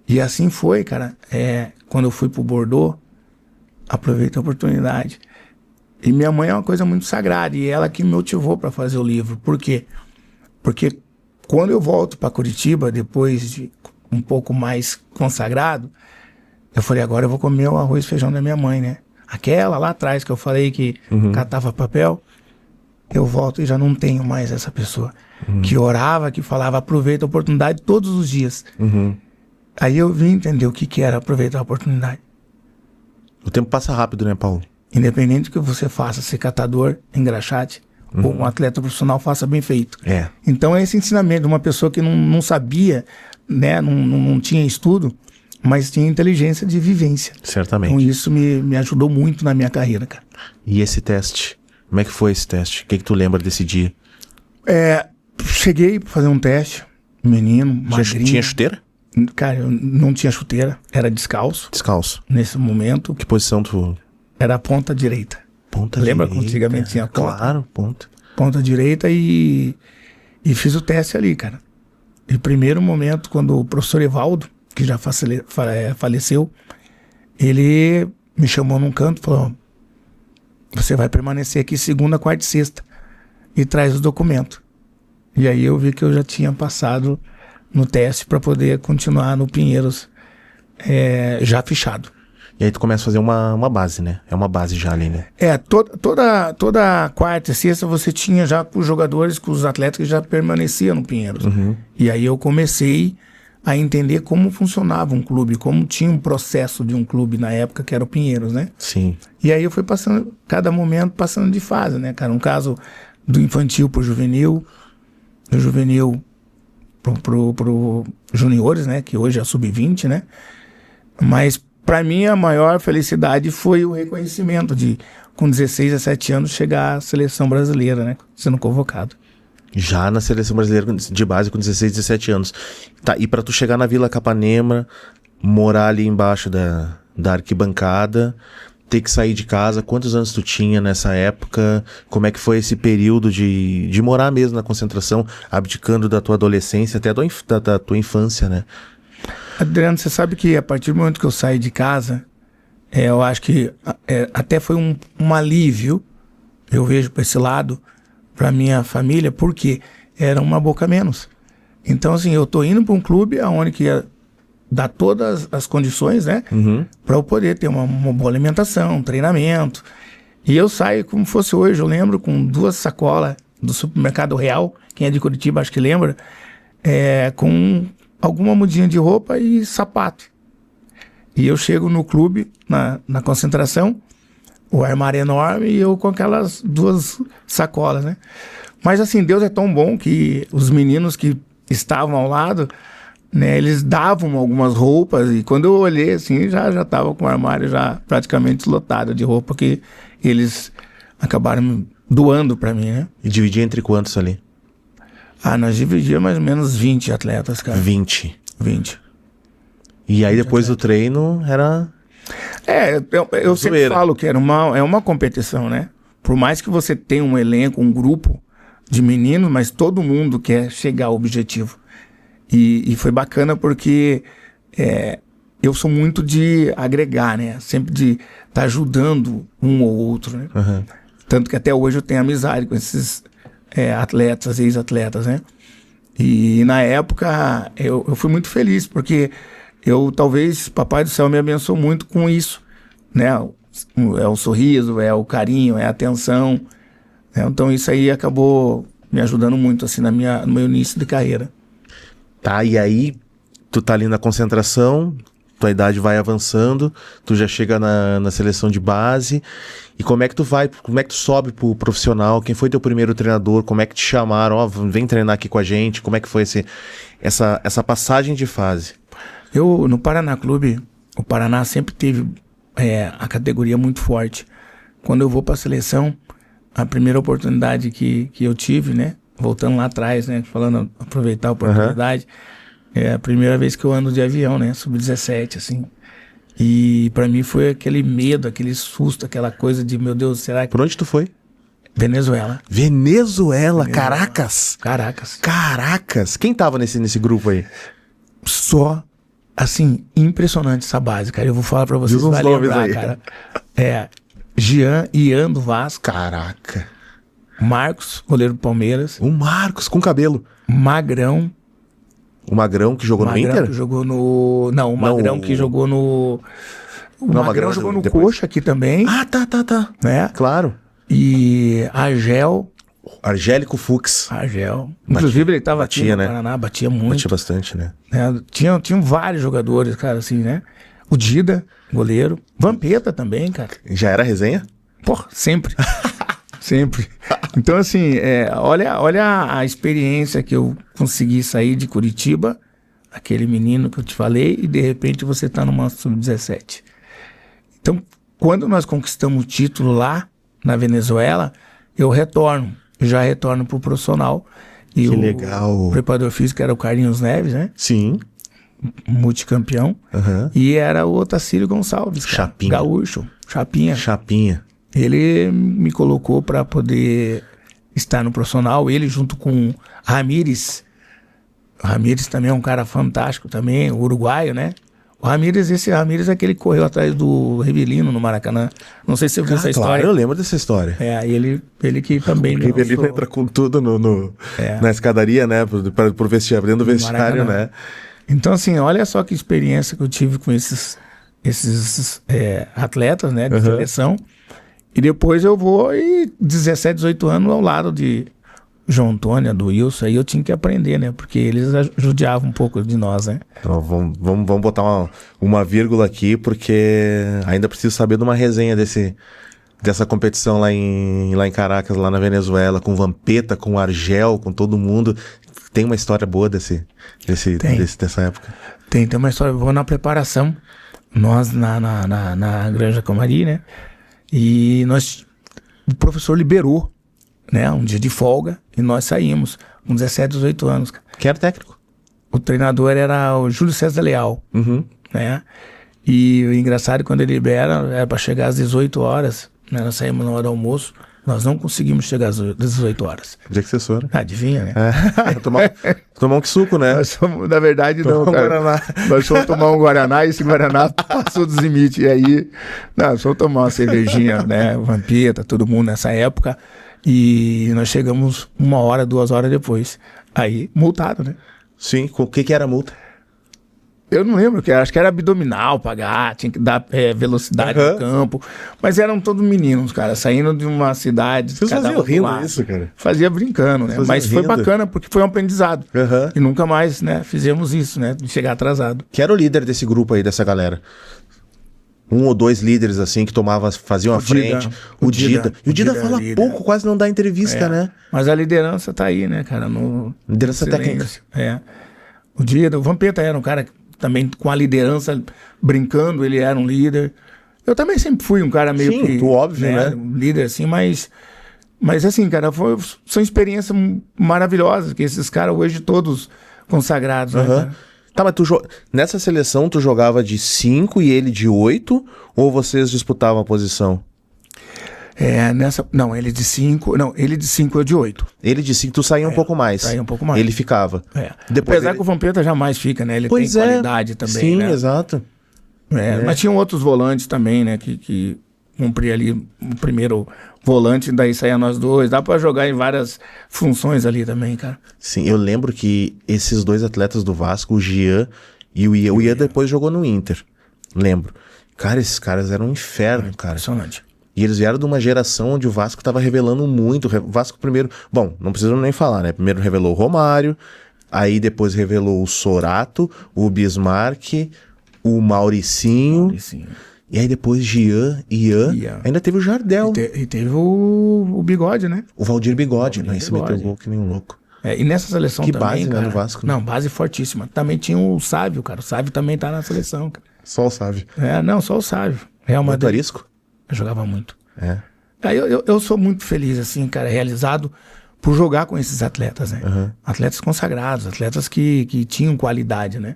E assim foi, cara. Quando eu fui pro Bordeaux, aproveitei a oportunidade. E minha mãe é uma coisa muito sagrada, e ela que me motivou para fazer o livro. Por quê? Porque quando eu volto para Curitiba, depois de um pouco mais consagrado, eu falei, agora eu vou comer o arroz e feijão da minha mãe, né? Aquela lá atrás que eu falei que catava papel, eu volto e já não tenho mais essa pessoa. Que orava, que falava, aproveita a oportunidade todos os dias. Aí eu vim entender o que era aproveitar a oportunidade. O tempo passa rápido, né, Paulo? Independente do que você faça, ser catador, engraxate, ou um atleta profissional, faça bem feito. Então é esse ensinamento de uma pessoa que não sabia, né, não tinha estudo, mas tinha inteligência de vivência. Certamente. Então isso me ajudou muito na minha carreira, cara. E esse teste? Como é que foi esse teste? O que tu lembra desse dia? Cheguei pra fazer um teste, menino, magrinho. Tinha chuteira? Cara, eu não tinha chuteira, era descalço. Descalço. Nesse momento. Que posição tu... Era a ponta direita. Ponta Lembra direita? quando antigamente tinha ponta? Claro, ponta. Ponta direita e fiz o teste ali, cara. E primeiro momento, quando o professor Evaldo, que já faleceu, ele me chamou num canto e falou, você vai permanecer aqui segunda, quarta e sexta e traz os documentos. E aí eu vi que eu já tinha passado no teste para poder continuar no Pinheiros já fichado. E aí tu começa a fazer uma base, né? É uma base já ali, né? Toda quarta e sexta você tinha já com os jogadores, com os atletas que já permaneciam no Pinheiros. E aí eu comecei a entender como funcionava um clube, como tinha um processo de um clube na época, que era o Pinheiros, né? Sim. E aí eu fui passando, cada momento passando de fase, né, cara? Um caso do infantil pro juvenil, do juvenil pro juniores, né? Que hoje é sub-20, né? Mas para mim a maior felicidade foi o reconhecimento de, com 16, 17 anos, chegar à seleção brasileira, né? Sendo convocado. Já na seleção brasileira de base com 16, 17 anos. Tá, e pra tu chegar na Vila Capanema, morar ali embaixo da arquibancada, ter que sair de casa, quantos anos tu tinha nessa época? Como é que foi esse período de morar mesmo na concentração, abdicando da tua adolescência até da tua infância, né? Adriano, você sabe que a partir do momento que eu saí de casa, eu acho que até foi um alívio, eu vejo para esse lado, para minha família, porque era uma boca a menos. Então, assim, eu tô indo para um clube onde que ia dar todas as condições, né? Para eu poder ter uma boa alimentação, um treinamento. E eu saio como fosse hoje, eu lembro, com 2 sacolas do supermercado Real, quem é de Curitiba acho que lembra, com alguma mudinha de roupa e sapato. E eu chego no clube, na concentração, o armário enorme e eu com aquelas 2 sacolas, né? Mas assim, Deus é tão bom que os meninos que estavam ao lado, né, eles davam algumas roupas e quando eu olhei assim, já tava com o armário já praticamente lotado de roupa que eles acabaram doando para mim, né? E dividia entre quantos ali? Nós dividíamos mais ou menos 20 atletas, cara. 20. E aí 20 depois atletas. do treino era... eu sempre falo que é uma competição, né? Por mais que você tenha um elenco, um grupo de meninos, mas todo mundo quer chegar ao objetivo. E foi bacana porque eu sou muito de agregar, né? Sempre de estar ajudando um ou outro, né? Tanto que até hoje eu tenho amizade com esses atletas, ex-atletas, né? E na época eu fui muito feliz, porque talvez Papai do Céu me abençoou muito com isso, né? É o sorriso, é o carinho, é a atenção, né? Então isso aí acabou me ajudando muito, assim, no meu início de carreira. Tá, e aí tu tá ali na concentração, tua idade vai avançando, tu já chega na seleção de base, e como é que tu sobe pro profissional? Quem foi teu primeiro treinador? Como é que te chamaram? Vem treinar aqui com a gente. Como é que foi essa passagem de fase? Eu, no Paraná Clube, o Paraná sempre teve a categoria muito forte. Quando eu vou pra seleção, a primeira oportunidade que eu tive, né? Voltando lá atrás, né? Falando, aproveitar a oportunidade. É a primeira vez que eu ando de avião, né? Sub-17, assim. E pra mim foi aquele medo, aquele susto, aquela coisa de, meu Deus, será que... Por onde tu foi? Venezuela. Venezuela. Caracas. Caracas. Caracas. Quem tava nesse grupo aí? Só assim, impressionante essa base, cara. Eu vou falar pra vocês, Diz uns vai nomes lembrar, aí. cara. Jean, Ian do Vasco, Caraca. Marcos, goleiro do Palmeiras, O Marcos com cabelo. Magrão, O Magrão que jogou no Magrão Inter? que jogou no... Não, o Magrão que jogou no... O Não, Magrão Magrão jogou no depois. Coxa aqui também, Ah, tá. né? Claro. E Argel, Argélico Fux. inclusive ele tava batia, aqui no né? Paraná, batia muito. Batia bastante, né? Né? Tinham vários jogadores, cara, assim, né? O Dida, goleiro. Vampeta também, cara. Já era resenha? Porra, sempre. Sempre. Então, assim, olha a experiência que eu consegui sair de Curitiba, aquele menino que eu te falei, e de repente você tá numa sub-17. Então, quando nós conquistamos o título lá na Venezuela, eu já retorno pro profissional. E Que legal. O preparador físico era o Carlinhos Neves, né? Sim. Multicampeão. Aham. E era o Otacílio Gonçalves, cara. Chapinha. Gaúcho, Chapinha. Chapinha. Ele me colocou para poder estar no profissional, ele junto com Ramírez. O Ramírez também é um cara fantástico também, uruguaio, né? Esse Ramírez é aquele que correu atrás do Rivelino no Maracanã. Não sei se você viu essa história. Claro, eu lembro dessa história. Ele que também... O Rivelino entra com tudo na escadaria, né? Pro vestiário, dentro do vestiário, Maracanã. né? Então, assim, olha só que experiência que eu tive com esses atletas, né, de seleção. E depois eu vou, 17, 18 anos, ao lado de João Antônio, do Wilson, aí eu tinha que aprender, né, porque eles judiavam um pouco de nós, né. Então, vamos botar uma vírgula aqui, porque ainda preciso saber de uma resenha dessa competição lá em Caracas, lá na Venezuela, com Vampeta, com Argel, com todo mundo. Tem uma história boa dessa época. Tem uma história boa na preparação. Nós na Granja Comari, né? E o professor liberou, né? Um dia de folga e nós saímos com 17, 18 anos. Quem era o técnico? O treinador era o Júlio César Leal, Uhum. né? E o engraçado, quando ele libera, era para chegar às 18 horas, né? Nós saímos na hora do almoço, nós não conseguimos chegar às 18 horas. Onde é que vocês foram? Adivinha, né? Tomar um suco, né? Nós fomos, na verdade, não, Tomar um cara. Guaraná. Nós fomos tomar um Guaraná e esse Guaraná passou dos limites. E aí, nós fomos tomar uma cervejinha, né? Vampeta, todo mundo nessa época. E nós chegamos 1 hora, 2 horas depois. Aí, multado, né? Sim, o que era a multa? Eu não lembro o que era, acho que era abdominal, pagar, tinha que dar velocidade no campo. Mas eram todos meninos, cara, saindo de uma cidade. Vocês cada faziam um do rindo lado. isso, cara? Fazia brincando, né? Faziam Mas foi rindo. bacana porque foi um aprendizado. Aham. E nunca mais, né, fizemos isso, né? De chegar atrasado. Que era o líder desse grupo aí, dessa galera? 1 ou 2 líderes, assim, que faziam a frente. O Dida. E o Dida fala líder. pouco, quase não dá entrevista, né? Mas a liderança tá aí, né, cara? Liderança no técnica. silêncio. O Dida, o Vampeta era um cara que também com a liderança, brincando, ele era um líder. Eu também sempre fui um cara meio Sim, que... tu óbvio, né? Um líder, assim, mas assim, cara, são experiências maravilhosas, que esses caras hoje todos consagrados, né, cara? Tá, mas nessa seleção tu jogava de 5 e ele de 8? Ou vocês disputavam a posição? Não, ele de 5, eu de 8. Ele de 5, tu saía um pouco mais. saía um pouco mais. Ele ficava. Depois Apesar que o Vampeta jamais fica, né? Ele tem qualidade também, sim, né? exato. Mas tinham outros volantes também, né? Que cumpria ali o primeiro volante, daí saía nós dois. Dá pra jogar em várias funções ali também, cara. Sim, eu lembro que esses 2 atletas do Vasco, o Jean e o Ian, o Ian depois jogou no Inter. Lembro. Cara, esses caras eram um inferno, cara. Impressionante. E eles vieram de uma geração onde o Vasco tava revelando muito. O Vasco primeiro... Bom, não precisamos nem falar, né? Primeiro revelou o Romário, aí depois revelou o Sorato, o Bismarck, o Mauricinho. E aí depois Jean, Ian. Ainda teve o Jardel. E teve o Bigode, né? O Valdir Bigode. Esse meteu gol que nem um louco. E nessa seleção que também, base, cara, né, no Vasco. Né? Não, base fortíssima. Também tinha o Sávio, cara. O Sávio também tá na seleção, cara. Só o Sávio. Não, só o Sávio. Real Madrid. Tarisco? Eu jogava muito. Eu sou muito feliz, assim, cara, realizado por jogar com esses atletas, né? Atletas consagrados, atletas que tinham qualidade, né?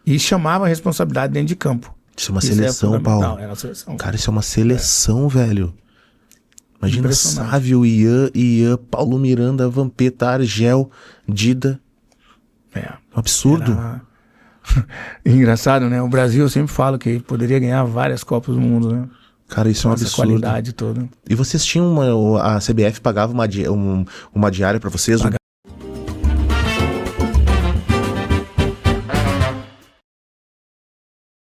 E chamava a responsabilidade dentro de campo. Isso é uma seleção, Paulo. Era uma seleção. Cara, isso é uma seleção, velho. Imagina Sávio, Ian, Paulo Miranda, Vampeta, Argel, Dida. Um absurdo. Engraçado, né? O Brasil, eu sempre falo que poderia ganhar várias Copas do Mundo, né? Cara, isso é um Essa absurdo. qualidade toda. E vocês tinham a CBF pagava uma diária pra vocês, um